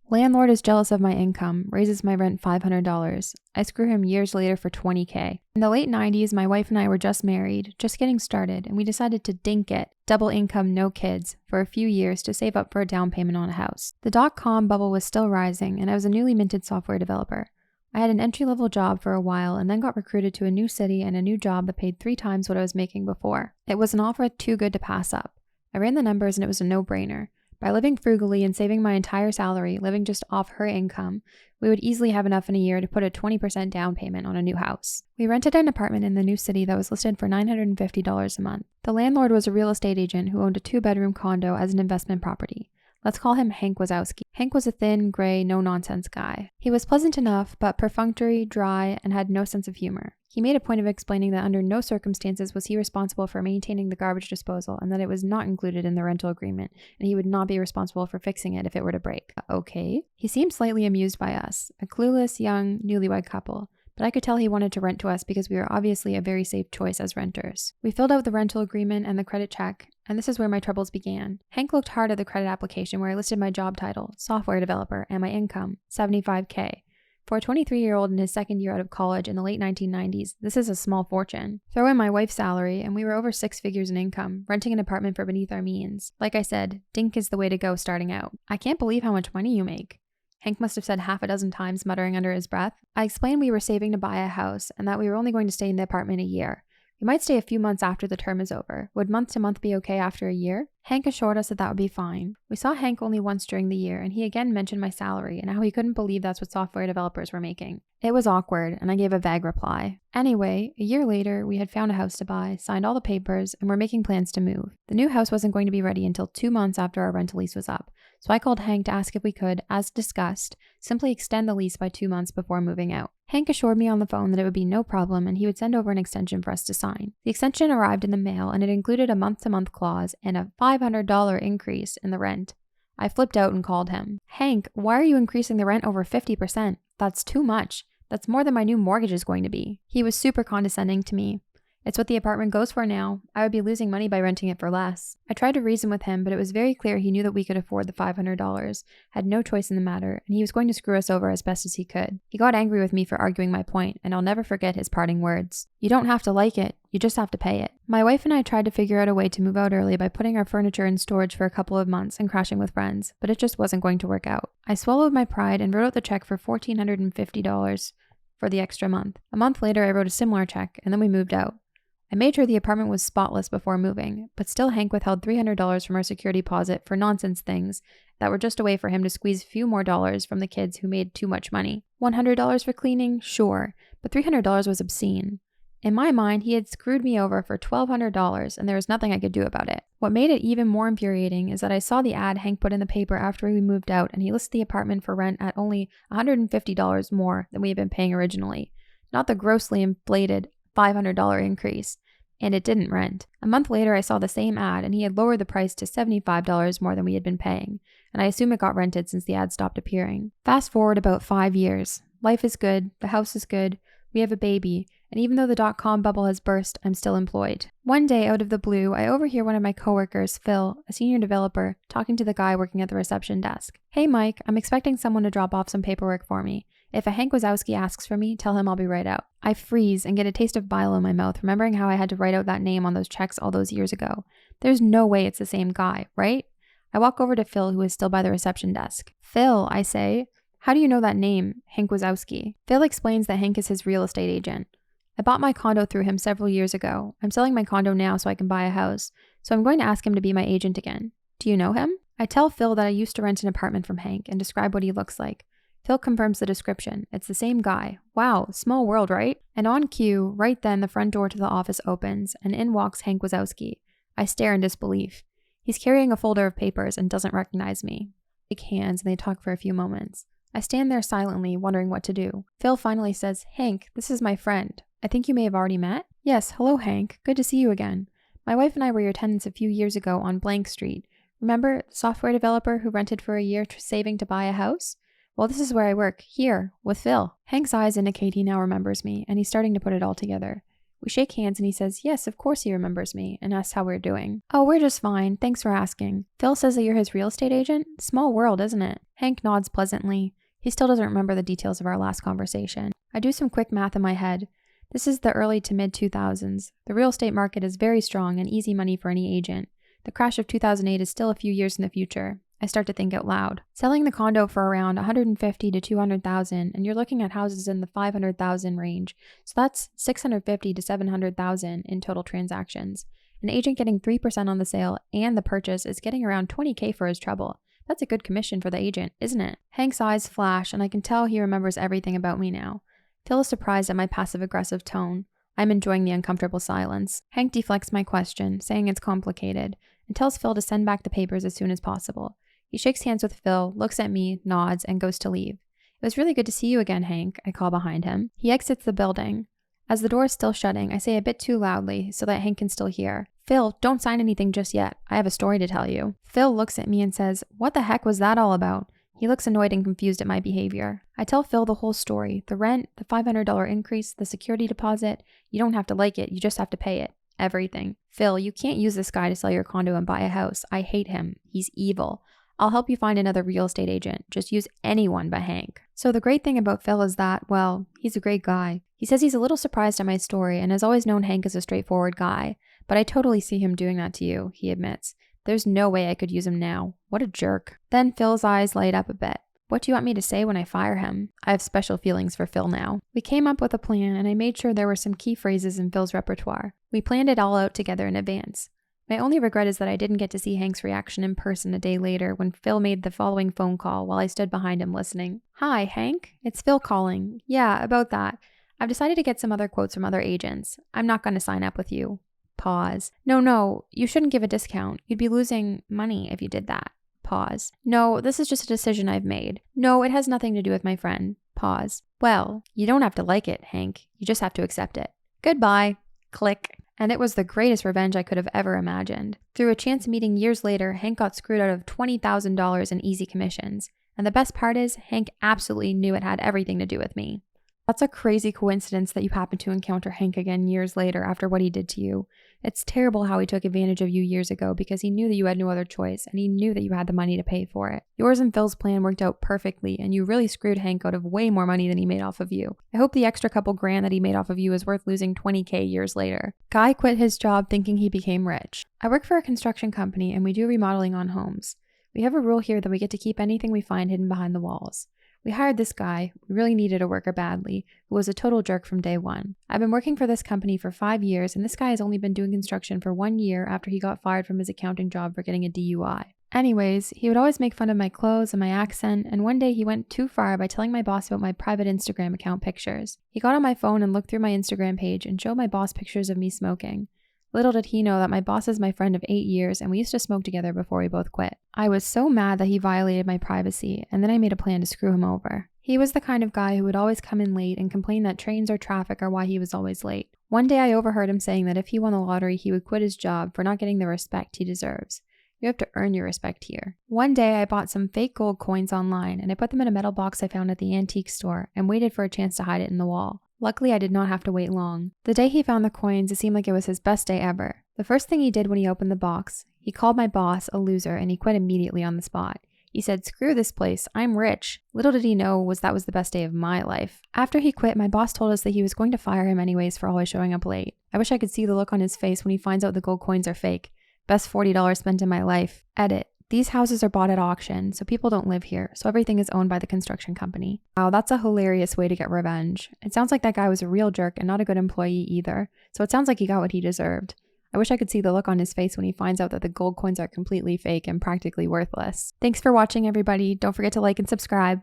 Landlord is jealous of my income, raises my rent $500. I screw him years later for $20K. In the late 90s, my wife and I were just married, just getting started, and we decided to dink it, double income, no kids, for a few years to save up for a down payment on a house. The dot-com bubble was still rising, and I was a newly minted software developer. I had an entry-level job for a while and then got recruited to a new city and a new job that paid 3 times what I was making before. It was an offer too good to pass up. I ran the numbers and it was a no-brainer. By living frugally and saving my entire salary, living just off her income, we would easily have enough in a year to put a 20% down payment on a new house. We rented an apartment in the new city that was listed for $950 a month. The landlord was a real estate agent who owned a 2-bedroom condo as an investment property. Let's call him Hank Wazowski. Hank was a thin, gray, no-nonsense guy. He was pleasant enough, but perfunctory, dry, and had no sense of humor. He made a point of explaining that under no circumstances was he responsible for maintaining the garbage disposal and that it was not included in the rental agreement, and he would not be responsible for fixing it if it were to break. Okay. He seemed slightly amused by us, a clueless, young, newlywed couple, but I could tell he wanted to rent to us because we were obviously a very safe choice as renters. We filled out the rental agreement and the credit check, and this is where my troubles began. Hank looked hard at the credit application where I listed my job title, software developer, and my income, $75K. For a 23-year-old in his second year out of college in the late 1990s, this is a small fortune. Throw in my wife's salary, and we were over 6 figures in income, renting an apartment for beneath our means. Like I said, dink is the way to go starting out. I can't believe how much money you make. Hank must have said half a dozen times, muttering under his breath. I explained we were saving to buy a house and that we were only going to stay in the apartment a year. We might stay a few months after the term is over. Would month to month be okay after a year? Hank assured us that that would be fine. We saw Hank only once during the year, and he again mentioned my salary and how he couldn't believe that's what software developers were making. It was awkward, and I gave a vague reply. Anyway, a year later, we had found a house to buy, signed all the papers, and were making plans to move. The new house wasn't going to be ready until 2 months after our rental lease was up, so I called Hank to ask if we could, as discussed, simply extend the lease by 2 months before moving out. Hank assured me on the phone that it would be no problem and he would send over an extension for us to sign. The extension arrived in the mail and it included a month-to-month clause and a $500 increase in the rent. I flipped out and called him. Hank, why are you increasing the rent over 50%? That's too much. That's more than my new mortgage is going to be. He was super condescending to me. It's what the apartment goes for now. I would be losing money by renting it for less. I tried to reason with him, but it was very clear he knew that we could afford the $500, had no choice in the matter, and he was going to screw us over as best as he could. He got angry with me for arguing my point, and I'll never forget his parting words. You don't have to like it, you just have to pay it. My wife and I tried to figure out a way to move out early by putting our furniture in storage for a couple of months and crashing with friends, but it just wasn't going to work out. I swallowed my pride and wrote out the check for $1,450 for the extra month. A month later, I wrote a similar check, and then we moved out. I made sure the apartment was spotless before moving, but still Hank withheld $300 from our security deposit for nonsense things that were just a way for him to squeeze a few more dollars from the kids who made too much money. $100 for cleaning? Sure, but $300 was obscene. In my mind, he had screwed me over for $1,200 and there was nothing I could do about it. What made it even more infuriating is that I saw the ad Hank put in the paper after we moved out and he listed the apartment for rent at only $150 more than we had been paying originally, not the grossly inflated $500 increase, and it didn't rent. A month later, I saw the same ad, and he had lowered the price to $75 more than we had been paying, and I assume it got rented since the ad stopped appearing. Fast forward about 5 years. Life is good, the house is good, we have a baby, and even though the dot-com bubble has burst, I'm still employed. One day, out of the blue, I overhear one of my coworkers, Phil, a senior developer, talking to the guy working at the reception desk. Hey Mike, I'm expecting someone to drop off some paperwork for me. If a Hank Wazowski asks for me, tell him I'll be right out. I freeze and get a taste of bile in my mouth, remembering how I had to write out that name on those checks all those years ago. There's no way it's the same guy, right? I walk over to Phil, who is still by the reception desk. Phil, I say, how do you know that name, Hank Wazowski? Phil explains that Hank is his real estate agent. I bought my condo through him several years ago. I'm selling my condo now so I can buy a house, so I'm going to ask him to be my agent again. Do you know him? I tell Phil that I used to rent an apartment from Hank and describe what he looks like. Phil confirms the description. It's the same guy. Wow, small world, right? And on cue, right then the front door to the office opens, and in walks Hank Wazowski. I stare in disbelief. He's carrying a folder of papers and doesn't recognize me. We shake hands and they talk for a few moments. I stand there silently, wondering what to do. Phil finally says, Hank, this is my friend. I think you may have already met? Yes, hello Hank. Good to see you again. My wife and I were your tenants a few years ago on Blank Street. Remember, the software developer who rented for a year saving to buy a house? Well, this is where I work, here, with Phil. Hank's eyes indicate he now remembers me, and he's starting to put it all together. We shake hands and he says, yes, of course he remembers me, and asks how we're doing. Oh, we're just fine. Thanks for asking. Phil says that you're his real estate agent? Small world, isn't it? Hank nods pleasantly. He still doesn't remember the details of our last conversation. I do some quick math in my head. This is the early to mid-2000s. The real estate market is very strong and easy money for any agent. The crash of 2008 is still a few years in the future. I start to think out loud. Selling the condo for around $150,000 to $200,000, and you're looking at houses in the $500,000 range. So that's $650,000 to $700,000 in total transactions. An agent getting 3% on the sale and the purchase is getting around $20,000 for his trouble. That's a good commission for the agent, isn't it? Hank's eyes flash, and I can tell he remembers everything about me now. Phil is surprised at my passive-aggressive tone. I'm enjoying the uncomfortable silence. Hank deflects my question, saying it's complicated, and tells Phil to send back the papers as soon as possible. He shakes hands with Phil, looks at me, nods, and goes to leave. It was really good to see you again, Hank, I call behind him. He exits the building. As the door is still shutting, I say a bit too loudly so that Hank can still hear. Phil, don't sign anything just yet. I have a story to tell you. Phil looks at me and says, what the heck was that all about? He looks annoyed and confused at my behavior. I tell Phil the whole story. The rent, the $500 increase, the security deposit. You don't have to like it, you just have to pay it. Everything. Phil, you can't use this guy to sell your condo and buy a house. I hate him. He's evil. I'll help you find another real estate agent. Just use anyone but Hank. So the great thing about Phil is that, well, he's a great guy. He says he's a little surprised at my story and has always known Hank as a straightforward guy. But I totally see him doing that to you, he admits. There's no way I could use him now. What a jerk. Then Phil's eyes light up a bit. What do you want me to say when I fire him? I have special feelings for Phil now. We came up with a plan and I made sure there were some key phrases in Phil's repertoire. We planned it all out together in advance. My only regret is that I didn't get to see Hank's reaction in person a day later when Phil made the following phone call while I stood behind him listening. Hi, Hank. It's Phil calling. Yeah, about that. I've decided to get some other quotes from other agents. I'm not going to sign up with you. Pause. No, you shouldn't give a discount. You'd be losing money if you did that. Pause. No, this is just a decision I've made. No, it has nothing to do with my friend. Pause. Well, you don't have to like it, Hank. You just have to accept it. Goodbye. Click. And it was the greatest revenge I could have ever imagined. Through a chance meeting years later, Hank got screwed out of $20,000 in easy commissions. And the best part is, Hank absolutely knew it had everything to do with me. That's a crazy coincidence that you happened to encounter Hank again years later after what he did to you. It's terrible how he took advantage of you years ago because he knew that you had no other choice and he knew that you had the money to pay for it. Yours and Phil's plan worked out perfectly and you really screwed Hank out of way more money than he made off of you. I hope the extra couple grand that he made off of you is worth losing $20,000 years later. Guy quit his job thinking he became rich. I work for a construction company and we do remodeling on homes. We have a rule here that we get to keep anything we find hidden behind the walls. We hired this guy, we really needed a worker badly, who was a total jerk from day one. I've been working for this company for 5 years and this guy has only been doing construction for 1 year after he got fired from his accounting job for getting a DUI. Anyways, he would always make fun of my clothes and my accent, and one day he went too far by telling my boss about my private Instagram account pictures. He got on my phone and looked through my Instagram page and showed my boss pictures of me smoking. Little did he know that my boss is my friend of 8 years and we used to smoke together before we both quit. I was so mad that he violated my privacy and then I made a plan to screw him over. He was the kind of guy who would always come in late and complain that trains or traffic are why he was always late. One day I overheard him saying that if he won the lottery he would quit his job for not getting the respect he deserves. You have to earn your respect here. One day I bought some fake gold coins online and I put them in a metal box I found at the antique store and waited for a chance to hide it in the wall. Luckily, I did not have to wait long. The day he found the coins, it seemed like it was his best day ever. The first thing he did when he opened the box, he called my boss a loser and he quit immediately on the spot. He said, "Screw this place, I'm rich." Little did he know that was the best day of my life. After he quit, my boss told us that he was going to fire him anyways for always showing up late. I wish I could see the look on his face when he finds out the gold coins are fake. Best $40 spent in my life. Edit. These houses are bought at auction, so people don't live here, so everything is owned by the construction company. Wow, that's a hilarious way to get revenge. It sounds like that guy was a real jerk and not a good employee either, so it sounds like he got what he deserved. I wish I could see the look on his face when he finds out that the gold coins are completely fake and practically worthless. Thanks for watching, everybody. Don't forget to like and subscribe.